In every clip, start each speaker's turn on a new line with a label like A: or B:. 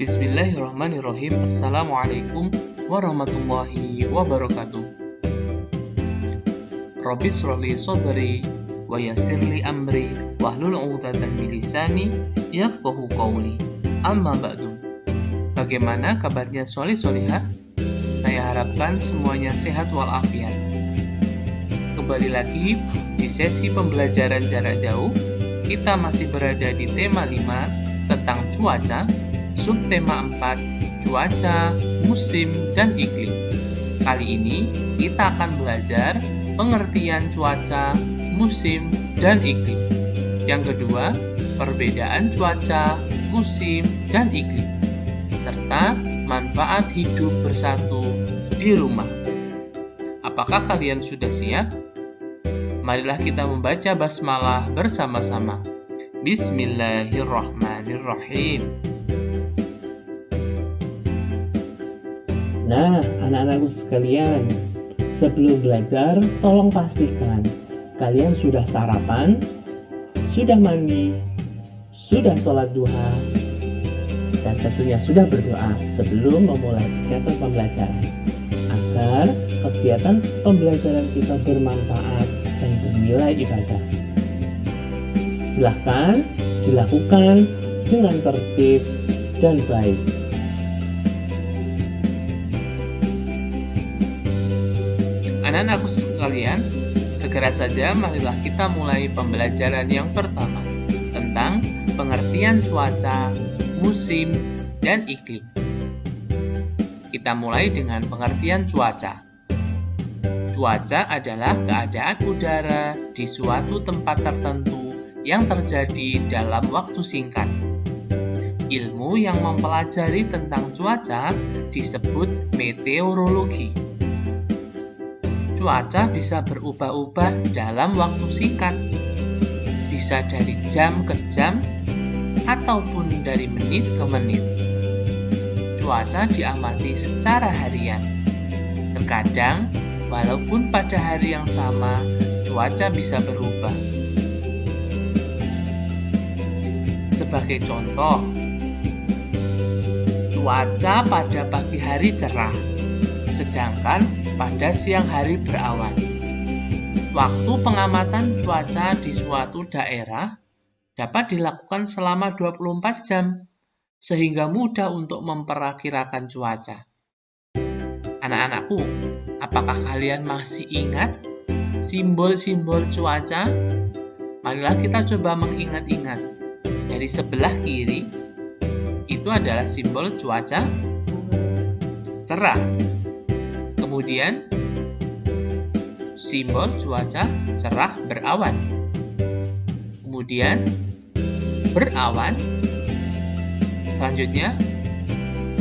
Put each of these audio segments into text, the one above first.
A: Bismillahirrahmanirrahim. Assalamualaikum warahmatullahi wabarakatuh. Rabbi shrahli sadri wa yassirli amri wahlul 'uqdatam min lisani yafqahu qawli. Amma ba'du. Bagaimana kabarnya sholih-sholihah? Saya harapkan semuanya sehat walafiat. Kembali lagi di sesi pembelajaran jarak jauh. Kita masih berada di tema 5 tentang cuaca. Subtema 4, cuaca, musim, dan iklim. Kali ini kita akan belajar pengertian cuaca, musim, dan iklim. Yang kedua, perbedaan cuaca, musim, dan iklim, serta manfaat hidup bersatu di rumah. Apakah kalian sudah siap? Marilah kita membaca basmalah bersama-sama. Bismillahirrahmanirrahim.
B: Nah, anak-anakku sekalian, sebelum belajar, tolong pastikan kalian sudah sarapan, sudah mandi, sudah sholat duha, dan tentunya sudah berdoa sebelum memulai kegiatan pembelajaran, agar kegiatan pembelajaran kita bermanfaat dan bernilai ibadah. Silahkan dilakukan dengan tertib dan baik.
A: Anak-anakku sekalian, segera saja marilah kita mulai pembelajaran yang pertama tentang pengertian cuaca, musim, dan iklim. Kita mulai dengan pengertian cuaca. Cuaca adalah keadaan udara di suatu tempat tertentu yang terjadi dalam waktu singkat. Ilmu yang mempelajari tentang cuaca disebut meteorologi. Cuaca bisa berubah-ubah dalam waktu singkat, bisa dari jam ke jam, ataupun dari menit ke menit. Cuaca diamati secara harian. Terkadang, walaupun pada hari yang sama, cuaca bisa berubah. Sebagai contoh, cuaca pada pagi hari cerah, sedangkan pada siang hari berawan. Waktu pengamatan cuaca di suatu daerah dapat dilakukan selama 24 jam, sehingga mudah untuk memperkirakan cuaca. Anak-anakku, apakah kalian masih ingat simbol-simbol cuaca? Marilah kita coba mengingat-ingat. Dari sebelah kiri, itu adalah simbol cuaca cerah. Kemudian, simbol cuaca cerah berawan. Kemudian, berawan. Selanjutnya,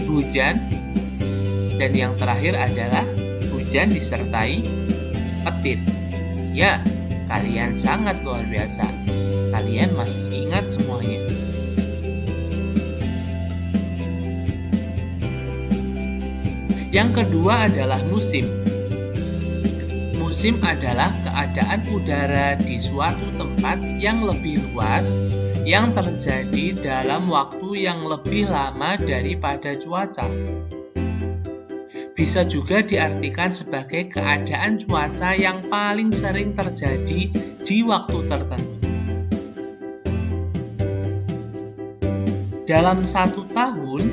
A: hujan. Dan yang terakhir adalah hujan disertai petir. Ya, kalian sangat luar biasa. Kalian masih ingat semuanya. Yang kedua adalah musim. Musim adalah keadaan udara di suatu tempat yang lebih luas yang terjadi dalam waktu yang lebih lama daripada cuaca. Bisa juga diartikan sebagai keadaan cuaca yang paling sering terjadi di waktu tertentu. Dalam satu tahun,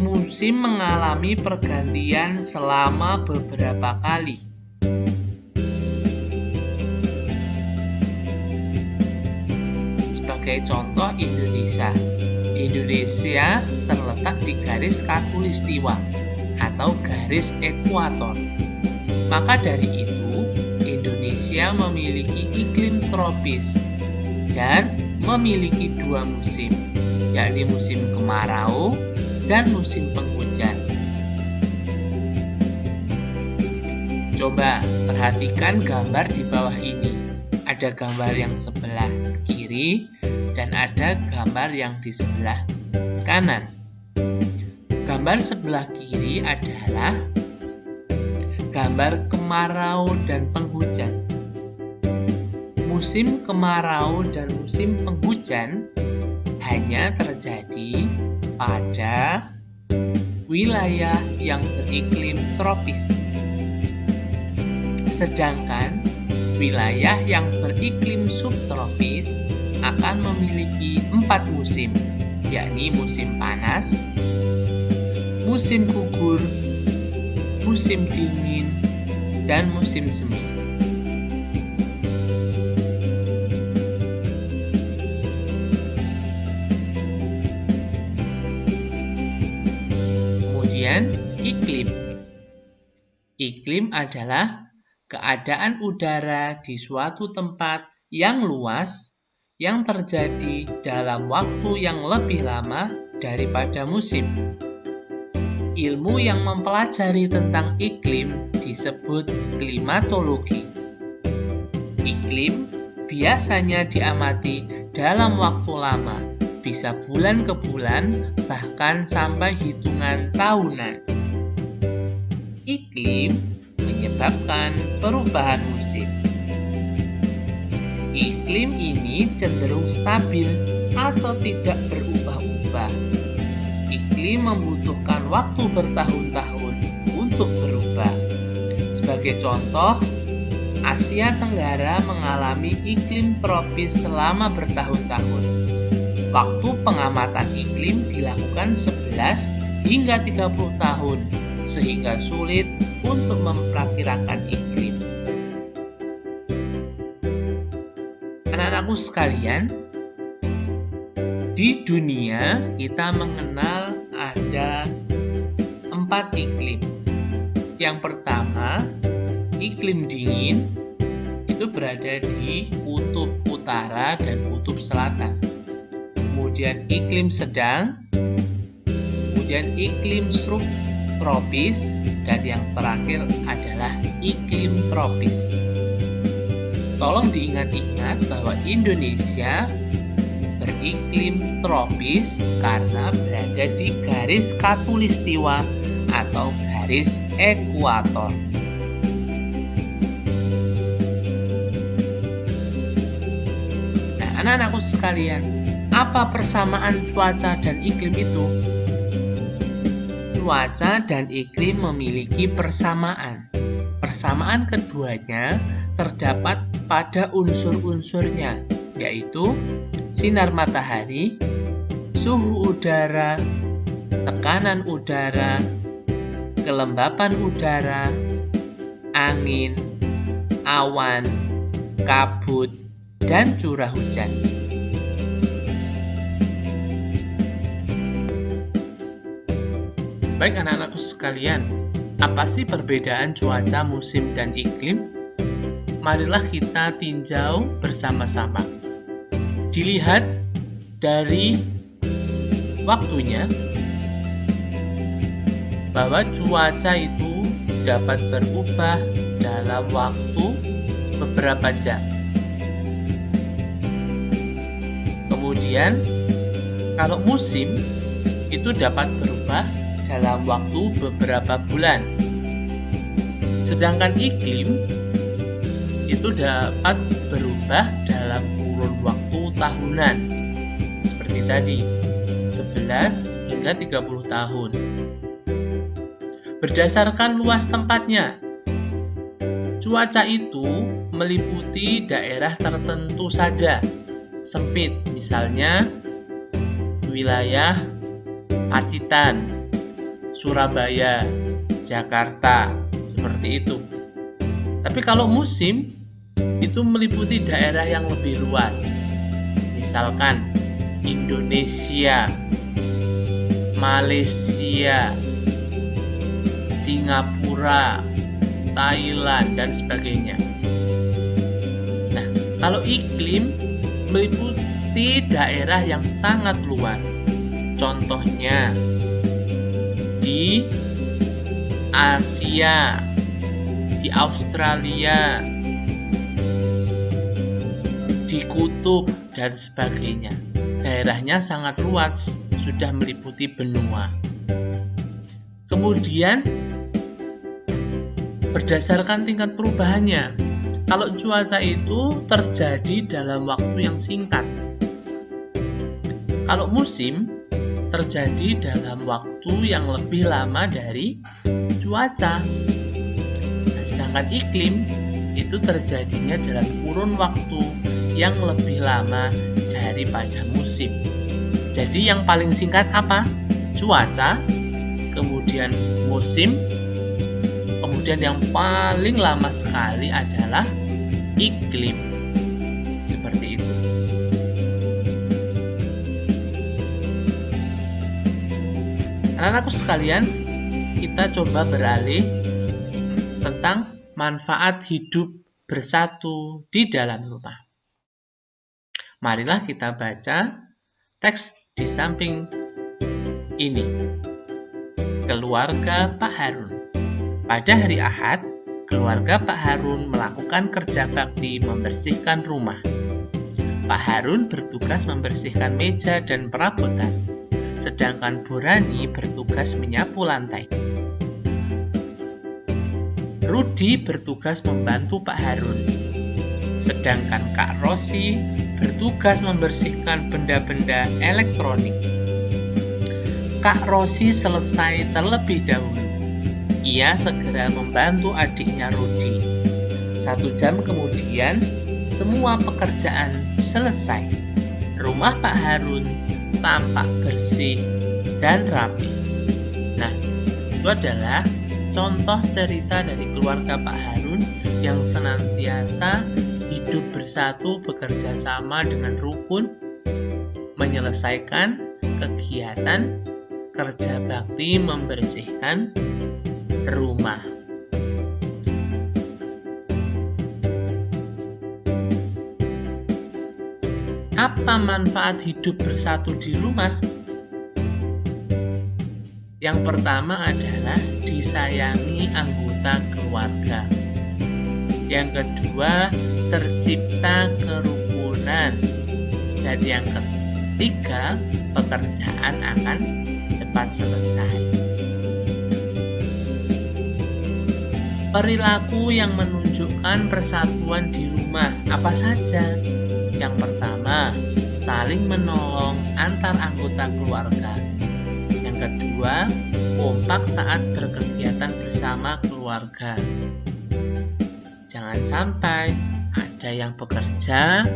A: musim mengalami pergantian selama beberapa kali. Sebagai contoh, Indonesia terletak di garis khatulistiwa atau garis ekuator. Maka dari itu, Indonesia memiliki iklim tropis dan memiliki 2 musim, yakni musim kemarau dan musim penghujan. Coba perhatikan gambar di bawah ini. Ada gambar yang sebelah kiri dan ada gambar yang di sebelah kanan. Gambar sebelah kiri adalah gambar kemarau dan penghujan. Musim kemarau dan musim penghujan hanya terjadi pada wilayah yang beriklim tropis. Sedangkan wilayah yang beriklim subtropis akan memiliki 4 musim, yakni musim panas, musim gugur, musim dingin, dan musim semi. Kemudian, iklim. Iklim adalah keadaan udara di suatu tempat yang luas yang terjadi dalam waktu yang lebih lama daripada musim. Ilmu yang mempelajari tentang iklim disebut klimatologi. Iklim biasanya diamati dalam waktu lama, bisa bulan ke bulan, bahkan sampai hitungan tahunan. Iklim menyebabkan perubahan musim. Iklim ini cenderung stabil atau tidak berubah-ubah. Iklim membutuhkan waktu bertahun-tahun untuk berubah. Sebagai contoh, Asia Tenggara mengalami iklim tropis selama bertahun-tahun. Waktu pengamatan iklim dilakukan 11 hingga 30 tahun, sehingga sulit untuk memperkirakan iklim. Anak-anakku sekalian, di dunia kita mengenal ada 4 iklim. Yang pertama, iklim dingin, itu berada di kutub utara dan kutub selatan. Kemudian iklim sedang, kemudian iklim subtropis, dan yang terakhir adalah iklim tropis. Tolong diingat-ingat bahwa Indonesia beriklim tropis karena berada di garis khatulistiwa atau garis ekuator. Nah, anak-anakku sekalian, apa persamaan cuaca dan iklim itu? Cuaca dan iklim memiliki persamaan. Persamaan keduanya terdapat pada unsur-unsurnya, yaitu sinar matahari, suhu udara, tekanan udara, kelembapan udara, angin, awan, kabut, dan curah hujan. Baik anak-anakku sekalian, apa sih perbedaan cuaca, musim, dan iklim? Marilah kita tinjau bersama-sama. Dilihat dari waktunya, bahwa cuaca itu dapat berubah dalam waktu beberapa jam. Kemudian, kalau musim itu dapat berubah dalam waktu beberapa bulan. Sedangkan iklim itu dapat berubah dalam kurun waktu tahunan. Seperti tadi, 11 hingga 30 tahun. Berdasarkan luas tempatnya, cuaca itu meliputi daerah tertentu saja, sempit, misalnya wilayah Pacitan, Surabaya, Jakarta, seperti itu. Tapi kalau musim, itu meliputi daerah yang lebih luas. Misalkan Indonesia, Malaysia, Singapura, Thailand, dan sebagainya. Nah, kalau iklim meliputi daerah yang sangat luas. Contohnya di Asia, di Australia, di kutub, dan sebagainya. Daerahnya sangat luas, sudah meliputi benua. Kemudian, berdasarkan tingkat perubahannya, kalau cuaca itu terjadi dalam waktu yang singkat. Kalau musim, terjadi dalam waktu yang lebih lama dari cuaca. Nah, sedangkan iklim itu terjadinya dalam kurun waktu yang lebih lama daripada musim. Jadi yang paling singkat apa? Cuaca, kemudian musim, kemudian yang paling lama sekali adalah iklim. Seperti itu. Anak-anakku sekalian, kita coba beralih tentang manfaat hidup bersatu di dalam rumah. Marilah kita baca teks di samping ini. Keluarga Pak Harun. Pada hari Ahad, keluarga Pak Harun melakukan kerja bakti membersihkan rumah. Pak Harun bertugas membersihkan meja dan perabotan, sedangkan Bu Rani bertugas menyapu lantai. Rudi bertugas membantu Pak Harun, sedangkan Kak Rosi bertugas membersihkan benda-benda elektronik. Kak Rosi selesai terlebih dahulu. Ia segera membantu adiknya Rudi. 1 jam kemudian, semua pekerjaan selesai. Rumah Pak Harun tampak bersih dan rapi. Nah, itu adalah contoh cerita dari keluarga Pak Harun yang senantiasa hidup bersatu, bekerja sama dengan rukun, menyelesaikan kegiatan kerja bakti membersihkan rumah. Apa manfaat hidup bersatu di rumah? Yang pertama adalah disayangi anggota keluarga. Yang kedua, tercipta kerukunan. Dan yang ketiga, pekerjaan akan cepat selesai. Perilaku yang menunjukkan persatuan di rumah apa saja? Yang pertama, saling menolong antar anggota keluarga. Yang kedua, kompak saat berkegiatan bersama keluarga. Jangan sampai ada yang bekerja,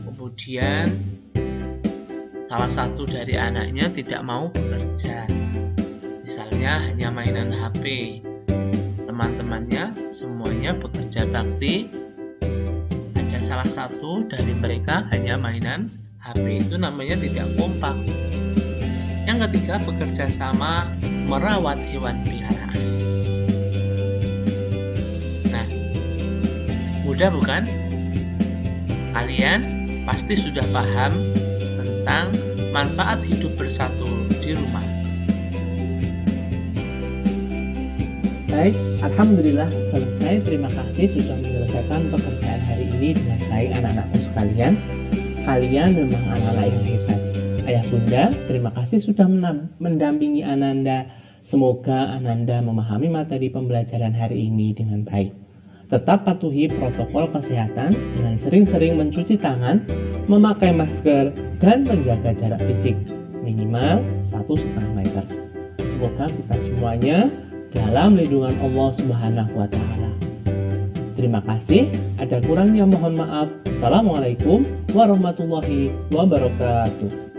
A: kemudian salah satu dari anaknya tidak mau bekerja. Misalnya hanya mainan HP. Teman-temannya semuanya bekerja bakti, ada salah satu dari mereka hanya mainan HP, itu namanya tidak kompak. Yang ketiga, bekerja sama merawat hewan peliharaan. Nah, mudah bukan? Kalian pasti sudah paham tentang manfaat hidup bersatu di rumah.
B: Baik, Alhamdulillah selesai. Terima kasih sudah menyelesaikan pekerjaan hari ini dengan baik anak-anakku sekalian. Kalian memang anak-anak yang hebat. Ayah Bunda, terima kasih sudah mendampingi Ananda. Semoga Ananda memahami materi pembelajaran hari ini dengan baik. Tetap patuhi protokol kesehatan dengan sering-sering mencuci tangan, memakai masker, dan menjaga jarak fisik minimal 1,5 meter. Semoga kita semuanya dalam lindungan Allah Subhanahu wa Ta'ala. Terima kasih. Ada kurangnya mohon maaf. Assalamualaikum warahmatullahi wabarakatuh.